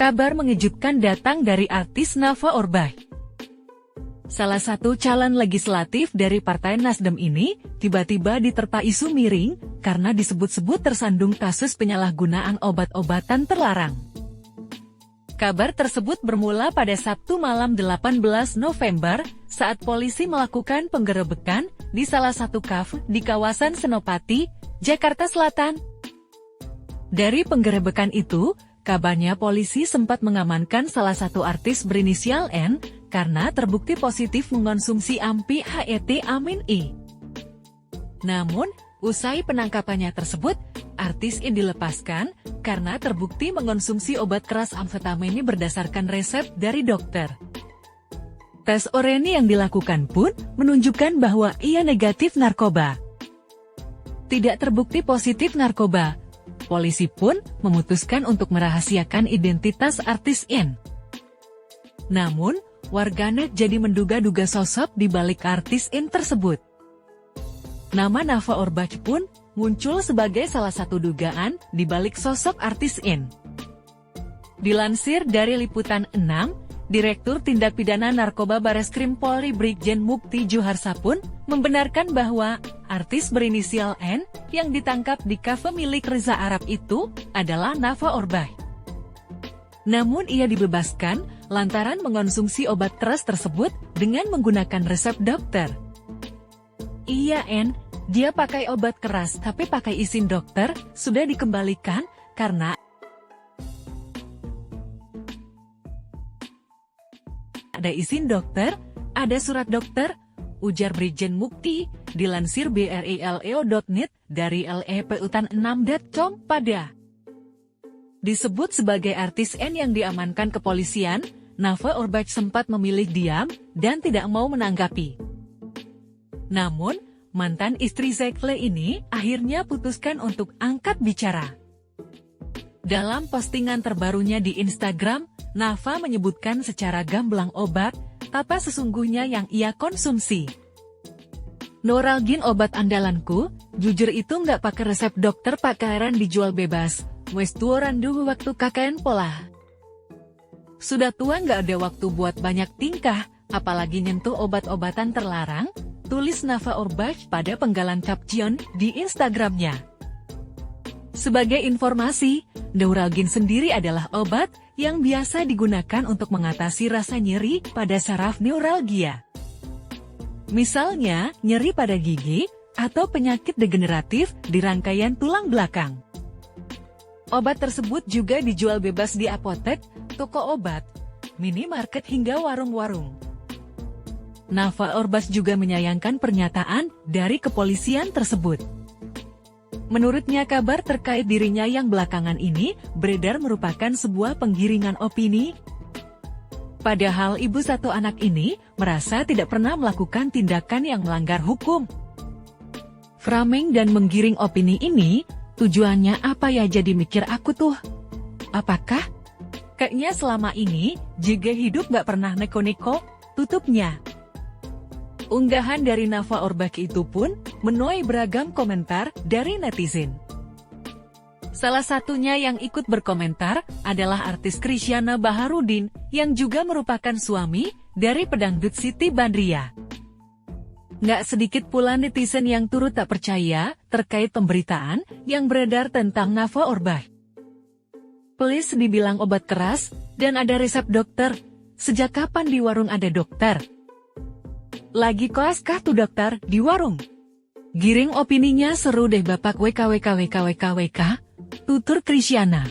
Kabar mengejutkan datang dari artis Nafa Orbach. Salah satu calon legislatif dari Partai Nasdem ini tiba-tiba diterpa isu miring karena disebut-sebut tersandung kasus penyalahgunaan obat-obatan terlarang. Kabar tersebut bermula pada Sabtu malam 18 November saat polisi melakukan penggerebekan di salah satu kafe di kawasan Senopati, Jakarta Selatan. Dari penggerebekan itu, kabarnya polisi sempat mengamankan salah satu artis berinisial N karena terbukti positif mengonsumsi AMPI HET Amin I. Namun, usai penangkapannya tersebut, artis ini dilepaskan karena terbukti mengonsumsi obat keras amfetamin berdasarkan resep dari dokter. Tes oreni yang dilakukan pun menunjukkan bahwa ia negatif narkoba. Tidak terbukti positif narkoba. Polisi pun memutuskan untuk merahasiakan identitas artis N. Namun, warganet jadi menduga-duga sosok di balik artis N tersebut. Nama Nafa Orbach pun muncul sebagai salah satu dugaan di balik sosok artis N. Dilansir dari Liputan 6, Direktur Tindak Pidana Narkoba Bareskrim Polri Brigjen Mukti Juharsa pun membenarkan bahwa artis berinisial N yang ditangkap di kafe milik Reza Arab itu adalah Nafa Orbach. Namun ia dibebaskan lantaran mengonsumsi obat keras tersebut dengan menggunakan resep dokter. Iya N, dia pakai obat keras tapi pakai izin dokter, sudah dikembalikan karena ada izin dokter, ada surat dokter, ujar Brigjen Mukti, dilansir brileo.net dari leputan6.com pada. Disebut sebagai artis N yang diamankan kepolisian, Nafa Orbach sempat memilih diam dan tidak mau menanggapi. Namun, mantan istri Zekle ini akhirnya putuskan untuk angkat bicara. Dalam postingan terbarunya di Instagram, Nafa menyebutkan secara gamblang obat, apa sesungguhnya yang ia konsumsi. Neuralgin obat andalanku, jujur itu nggak pakai resep dokter pakaran dijual bebas, wes tua randu waktu KKN pola. Sudah tua nggak ada waktu buat banyak tingkah, apalagi nyentuh obat-obatan terlarang, tulis Nafa Orbach pada penggalan caption di Instagramnya. Sebagai informasi, Neuralgin sendiri adalah obat yang biasa digunakan untuk mengatasi rasa nyeri pada saraf neuralgia. Misalnya, nyeri pada gigi, atau penyakit degeneratif di rangkaian tulang belakang. Obat tersebut juga dijual bebas di apotek, toko obat, minimarket hingga warung-warung. Nafa Orbach juga menyayangkan pernyataan dari kepolisian tersebut. Menurutnya kabar terkait dirinya yang belakangan ini beredar merupakan sebuah penggiringan opini. Padahal ibu satu anak ini merasa tidak pernah melakukan tindakan yang melanggar hukum. Framing dan menggiring opini ini, tujuannya apa ya jadi mikir aku tuh? Apakah? Kayaknya selama ini, juga hidup gak pernah neko-neko, tutupnya. Unggahan dari Nafa Orbach itu pun menuai beragam komentar dari netizen. Salah satunya yang ikut berkomentar adalah artis Krisyana Baharudin yang juga merupakan suami dari pedangdut Siti Badriah. Nggak sedikit pula netizen yang turut tak percaya terkait pemberitaan yang beredar tentang Nafa Orbach. Please dibilang obat keras dan ada resep dokter. Sejak kapan di warung ada dokter? Lagi koas kah tuh dokter di warung? Giring opininya seru deh bapak WKWKWKWKWK, tutur Krisyana.